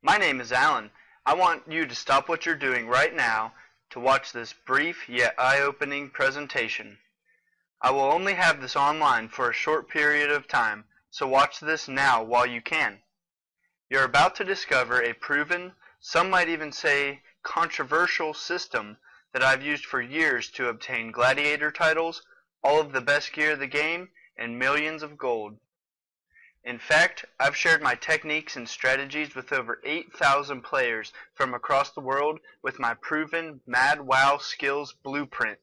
My name is Alan. I want you to stop what you're doing right now to watch this brief yet eye-opening presentation. I will only have this online for a short period of time, so watch this now while you can. You're about to discover a proven, some might even say controversial system that I've used for years to obtain gladiator titles, all of the best gear of the game, and millions of gold. In fact, I've shared my techniques and strategies with over 8,000 players from across the world with my proven Mad WoW skills blueprint.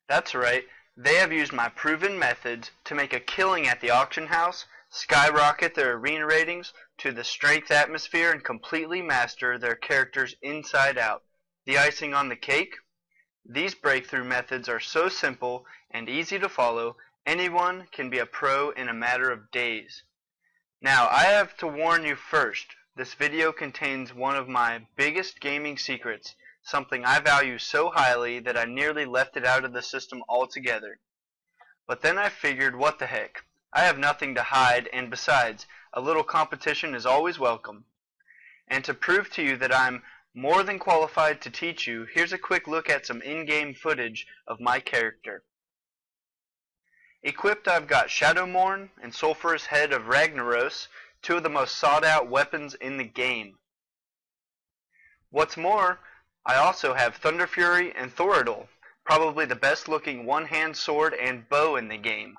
That's right, they have used my proven methods to make a killing at the auction house, skyrocket their arena ratings to the strength atmosphere, and completely master their characters inside out. The icing on the cake? These breakthrough methods are so simple and easy to follow, anyone can be a pro in a matter of days. Now, I have to warn you first, this video contains one of my biggest gaming secrets, something I value so highly that I nearly left it out of the system altogether. But then I figured, what the heck, I have nothing to hide, and besides, a little competition is always welcome. And to prove to you that I'm more than qualified to teach you, here's a quick look at some in-game footage of my character. Equipped, I've got Shadowmourne and Sulphurous Head of Ragnaros, two of the most sought-out weapons in the game. What's more, I also have Thunder Fury and Thoradol, probably the best-looking one-hand sword and bow in the game.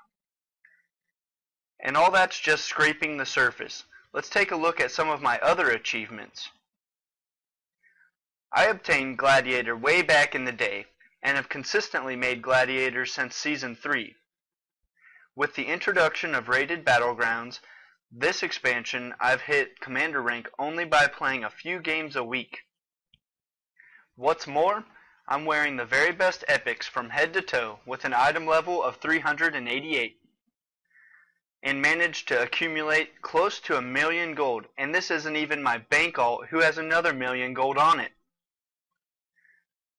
And all that's just scraping the surface. Let's take a look at some of my other achievements. I obtained Gladiator way back in the day, and have consistently made Gladiators since Season 3. With the introduction of Rated Battlegrounds, this expansion, I've hit Commander rank only by playing a few games a week. What's more, I'm wearing the very best epics from head to toe with an item level of 388. And managed to accumulate close to 1,000,000 gold, and this isn't even my bank alt who has another 1,000,000 gold on it.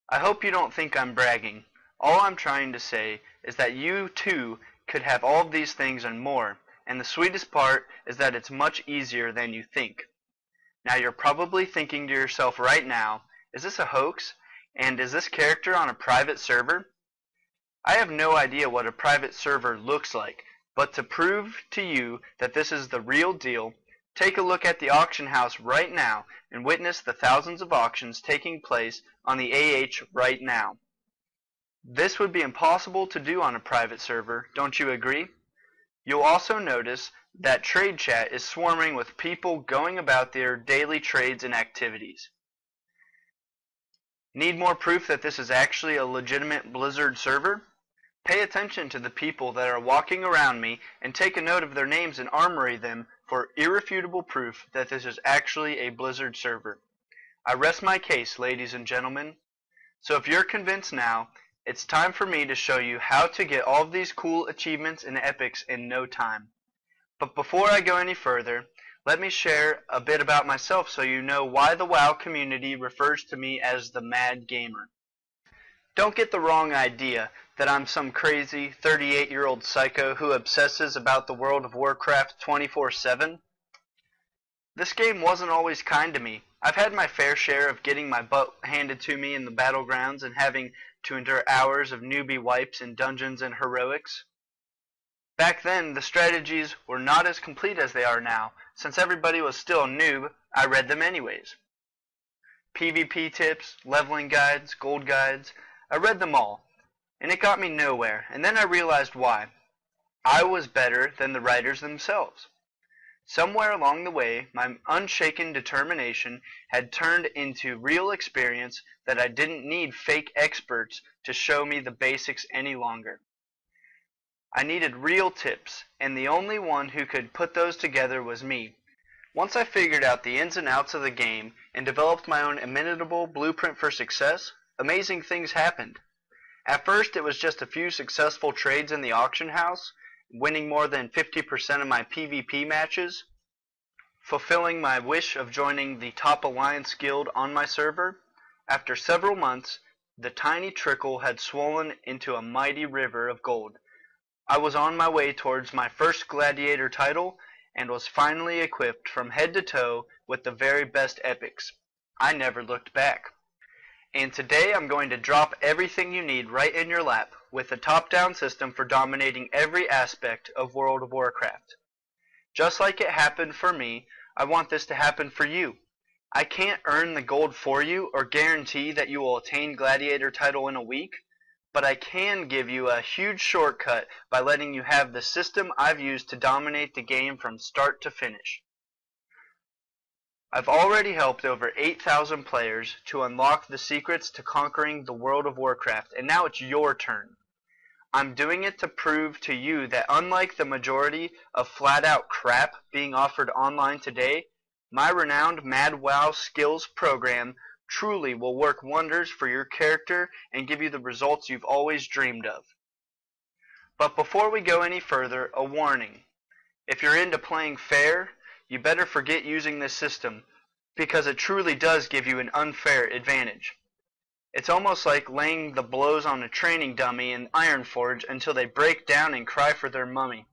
I hope you don't think I'm bragging. All I'm trying to say is that you too could have all of these things and more, and the sweetest part is that it's much easier than you think. Now you're probably thinking to yourself right now, is this a hoax? And is this character on a private server? I have no idea what a private server looks like, but to prove to you that this is the real deal, take a look at the auction house right now and witness the thousands of auctions taking place on the AH right now. This would be impossible to do on a private server, don't you agree? You'll also notice that trade chat is swarming with people going about their daily trades and activities. Need more proof that this is actually a legitimate Blizzard server? Pay attention to the people that are walking around me and take a note of their names and armory them for irrefutable proof that this is actually a Blizzard server. I rest my case, ladies and gentlemen. So if you're convinced now, it's time for me to show you how to get all of these cool achievements and epics in no time. But before I go any further, let me share a bit about myself so you know why the WoW community refers to me as the Mad Gamer. Don't get the wrong idea that I'm some crazy 38-year-old psycho who obsesses about the World of Warcraft 24/7. This game wasn't always kind to me. I've had my fair share of getting my butt handed to me in the battlegrounds and having to endure hours of newbie wipes in dungeons and heroics. Back then, the strategies were not as complete as they are now. Since everybody was still a noob, I read them anyways. PvP tips, leveling guides, gold guides, I read them all, and it got me nowhere, and then I realized why. I was better than the writers themselves. Somewhere along the way, my unshaken determination had turned into real experience that I didn't need fake experts to show me the basics any longer. I needed real tips, and the only one who could put those together was me. Once I figured out the ins and outs of the game and developed my own imitable blueprint for success, amazing things happened. At first, it was just a few successful trades in the auction house, winning more than 50% of my PvP matches, fulfilling my wish of joining the top Alliance guild on my server. After several months, the tiny trickle had swollen into a mighty river of gold. I was on my way towards my first gladiator title, and was finally equipped from head to toe with the very best epics. I never looked back. And today I'm going to drop everything you need right in your lap with a top-down system for dominating every aspect of World of Warcraft. Just like it happened for me, I want this to happen for you. I can't earn the gold for you or guarantee that you will attain Gladiator title in a week, but I can give you a huge shortcut by letting you have the system I've used to dominate the game from start to finish. I've already helped over 8,000 players to unlock the secrets to conquering the World of Warcraft, and now it's your turn. I'm doing it to prove to you that unlike the majority of flat-out crap being offered online today, my renowned Mad WoW skills program truly will work wonders for your character and give you the results you've always dreamed of. But before we go any further, a warning. If you're into playing fair, you better forget using this system, because it truly does give you an unfair advantage. It's almost like laying the blows on a training dummy in Ironforge until they break down and cry for their mummy.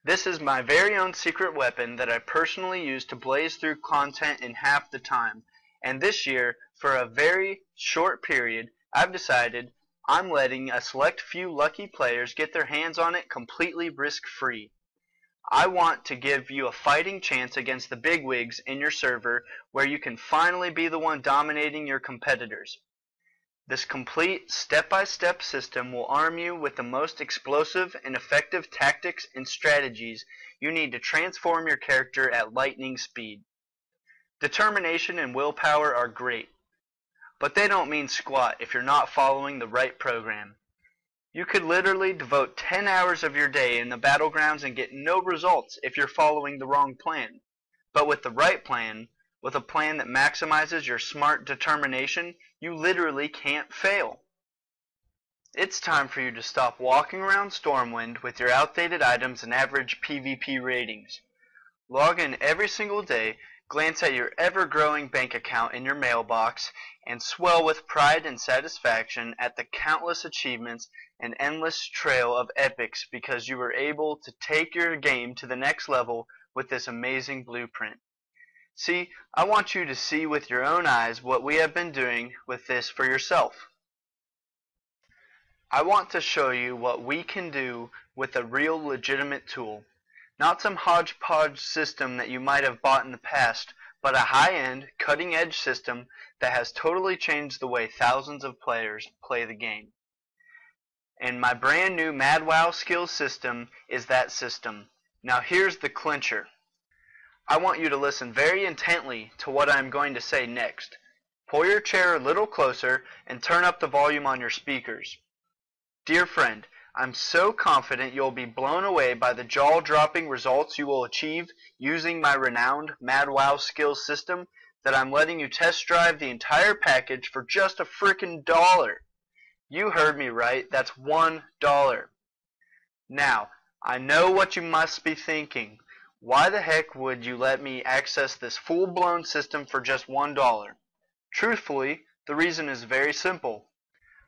This is my very own secret weapon that I personally use to blaze through content in half the time, and this year, for a very short period, I've decided I'm letting a select few lucky players get their hands on it completely risk-free. I want to give you a fighting chance against the bigwigs in your server where you can finally be the one dominating your competitors. This complete step-by-step system will arm you with the most explosive and effective tactics and strategies you need to transform your character at lightning speed. Determination and willpower are great, but they don't mean squat if you're not following the right program. You could literally devote 10 hours of your day in the battlegrounds and get no results if you're following the wrong plan. But with the right plan, with a plan that maximizes your smart determination, you literally can't fail. It's time for you to stop walking around Stormwind with your outdated items and average PvP ratings. Log in every single day, glance at your ever-growing bank account in your mailbox, and swell with pride and satisfaction at the countless achievements and endless trail of epics because you were able to take your game to the next level with this amazing blueprint. See, I want you to see with your own eyes what we have been doing with this for yourself. I want to show you what we can do with a real legitimate tool. Not some hodgepodge system that you might have bought in the past, but a high-end, cutting-edge system that has totally changed the way thousands of players play the game. And my brand new Mad WoW skills system is that system. Now here's the clincher. I want you to listen very intently to what I'm going to say next. Pull your chair a little closer and turn up the volume on your speakers. Dear friend, I'm so confident you'll be blown away by the jaw-dropping results you will achieve using my renowned Mad WoW skills system that I'm letting you test drive the entire package for just a frickin' $1. You heard me right, that's $1. Now, I know what you must be thinking. Why the heck would you let me access this full-blown system for just $1? Truthfully, the reason is very simple.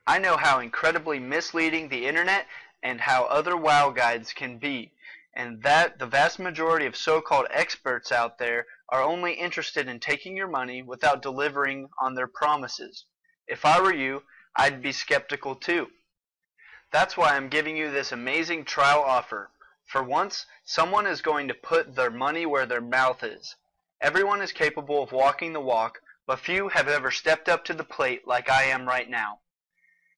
I know how incredibly misleading the internet and how other WoW guides can be, and that the vast majority of so-called experts out there are only interested in taking your money without delivering on their promises. If I were you, I'd be skeptical too. That's why I'm giving you this amazing trial offer. For once, someone is going to put their money where their mouth is. Everyone is capable of walking the walk, but few have ever stepped up to the plate like I am right now.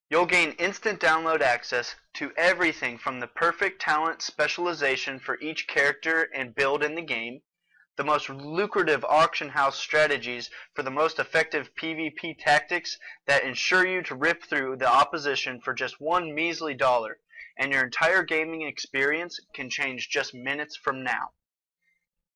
You'll gain instant download access to everything from the perfect talent specialization for each character and build in the game, the most lucrative auction house strategies for the most effective PvP tactics that ensure you to rip through the opposition for just one measly $1, and your entire gaming experience can change just minutes from now.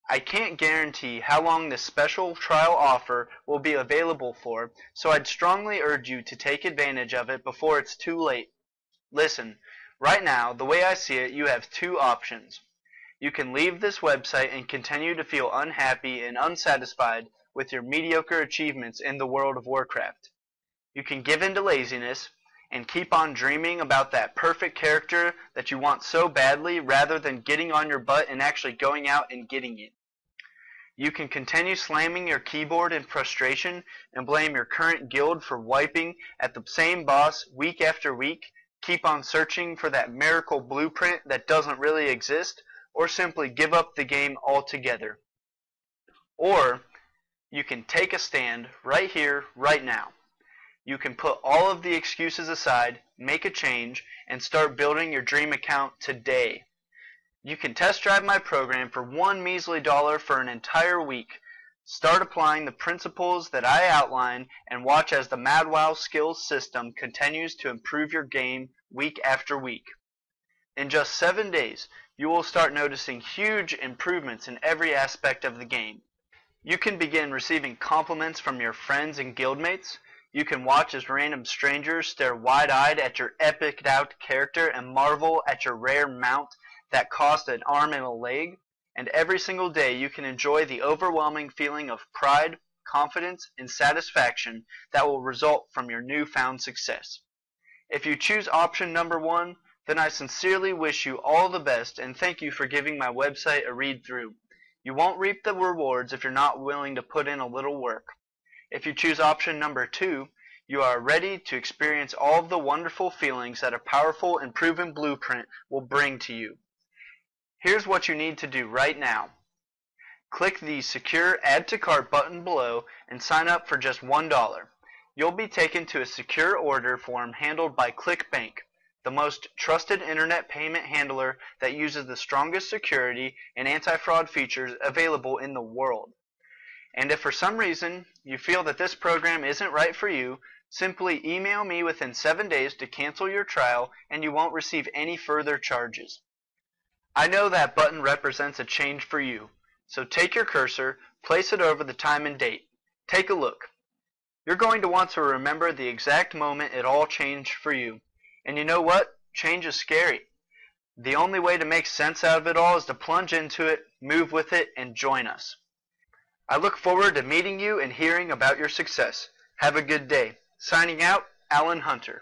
I can't guarantee how long this special trial offer will be available for, so I'd strongly urge you to take advantage of it before it's too late. Listen, right now, the way I see it, you have two options. You can leave this website and continue to feel unhappy and unsatisfied with your mediocre achievements in the World of Warcraft. You can give in to laziness and keep on dreaming about that perfect character that you want so badly rather than getting on your butt and actually going out and getting it. You can continue slamming your keyboard in frustration and blame your current guild for wiping at the same boss week after week, keep on searching for that miracle blueprint that doesn't really exist, or simply give up the game altogether. Or you can take a stand right here, right now. You can put all of the excuses aside, make a change, and start building your dream account today. You can test drive my program for one measly $1 for an entire week. Start applying the principles that I outline and watch as the MadWow skills system continues to improve your game week after week. In just 7 days, you will start noticing huge improvements in every aspect of the game. You can begin receiving compliments from your friends and guildmates. You can watch as random strangers stare wide-eyed at your epiced out character and marvel at your rare mount that cost an arm and a leg. And every single day you can enjoy the overwhelming feeling of pride, confidence, and satisfaction that will result from your newfound success. If you choose option number 1, then I sincerely wish you all the best and thank you for giving my website a read through. You won't reap the rewards if you're not willing to put in a little work. If you choose option number 2, you are ready to experience all of the wonderful feelings that a powerful and proven blueprint will bring to you. Here's what you need to do right now. Click the secure Add to Cart button below and sign up for just $1. You'll be taken to a secure order form handled by ClickBank, the most trusted internet payment handler that uses the strongest security and anti-fraud features available in the world. And if for some reason you feel that this program isn't right for you, simply email me within 7 days to cancel your trial and you won't receive any further charges. I know that button represents a change for you, so take your cursor, place it over the time and date. Take a look. You're going to want to remember the exact moment it all changed for you. And you know what? Change is scary. The only way to make sense out of it all is to plunge into it, move with it, and join us. I look forward to meeting you and hearing about your success. Have a good day. Signing out, Alan Hunter.